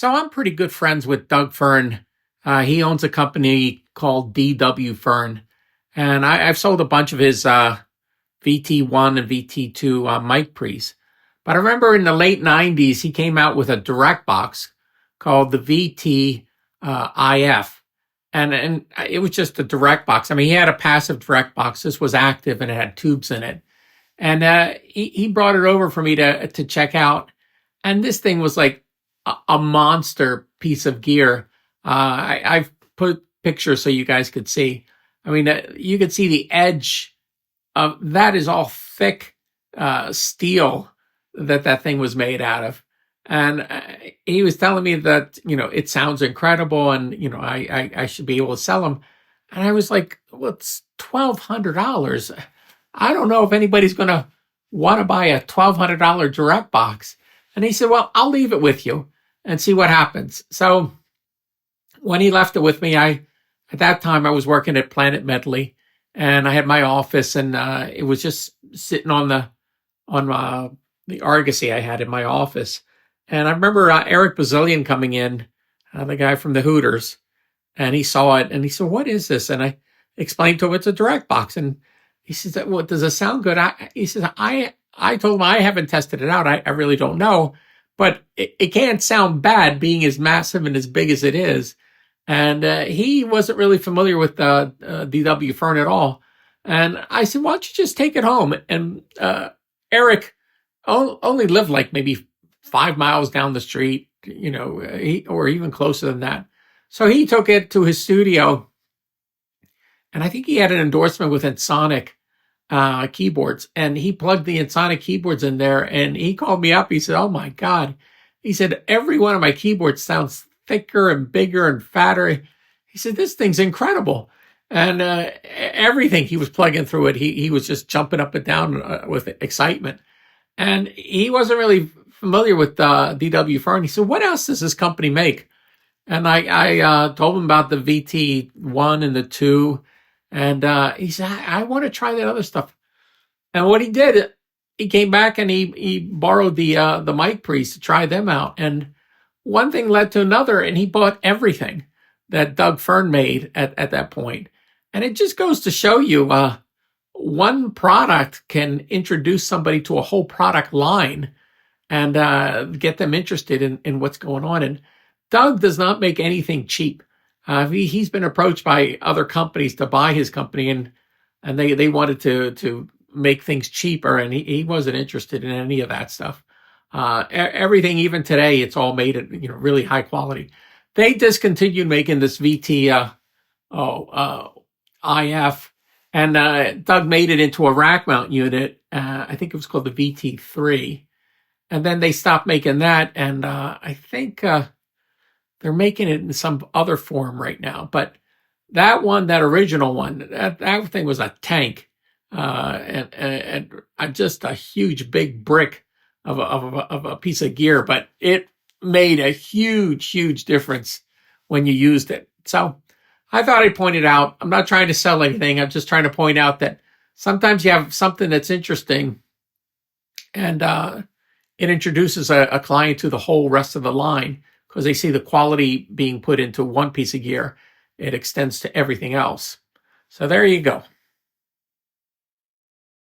So I'm pretty good friends with Doug Fearn. He owns a company called DW Fearn, and I've sold a bunch of his VT1 and VT2 mic pre's. But I remember in the late 90s, he came out with a direct box called the VT IF. And it was just a direct box. I mean, he had a passive direct box. This was active and it had tubes in it. And he brought it over for me to check out. And this thing was like a monster piece of gear. I've put pictures so you guys could see. I mean, you could see the edge of that is all thick steel that thing was made out of. And he was telling me that, it sounds incredible and, I should be able to sell them. And I was like, well, it's $1,200. I don't know if anybody's going to want to buy a $1,200 direct box. And he said, well, I'll leave it with you and see what happens. So when he left it with me, at that time I was working at Planet Medley and I had my office and it was just sitting on the Argosy I had in my office. And I remember Eric Bazillion coming in, the guy from the Hooters, and he saw it and he said, what is this? And I explained to him it's a direct box. And he says, well, does it sound good? He says, I told him I haven't tested it out. I really don't know, but it can't sound bad being as massive and as big as it is. And he wasn't really familiar with DW Fearn at all. And I said, why don't you just take it home? And Eric only lived like maybe 5 miles down the street, or even closer than that. So he took it to his studio. And I think he had an endorsement with Ensoniq keyboards. And he plugged the Ensoniq keyboards in there. And he called me up. He said, oh, my God. He said, every one of my keyboards sounds thicker and bigger and fatter. He said, this thing's incredible. And everything he was plugging through it, he was just jumping up and down with excitement. And he wasn't really familiar with DW Fearn. He said, what else does this company make? And I told him about the VT1 and the 2. And he said, I want to try that other stuff. And what he did, he came back and he borrowed the mic pre's to try them out. And one thing led to another, and he bought everything that Doug Fearn made at that point. And it just goes to show you one product can introduce somebody to a whole product line and get them interested in what's going on. And Doug does not make anything cheap. He's been approached by other companies to buy his company, and they wanted to make things cheaper, and he wasn't interested in any of that stuff. Everything, even today, it's all made at really high quality. They discontinued making this VT IF, and Doug made it into a rack mount unit. I think it was called the VT3, and then they stopped making that, and I think they're making it in some other form right now. But that original one, that thing was a tank, and just a huge big brick of a piece of gear, but it made a huge difference when you used it. So I thought I'd point it out. I'm not trying to sell anything. I'm just trying to point out that sometimes you have something that's interesting and it introduces a client to the whole rest of the line because they see the quality being put into one piece of gear. It extends to everything else. So there you go.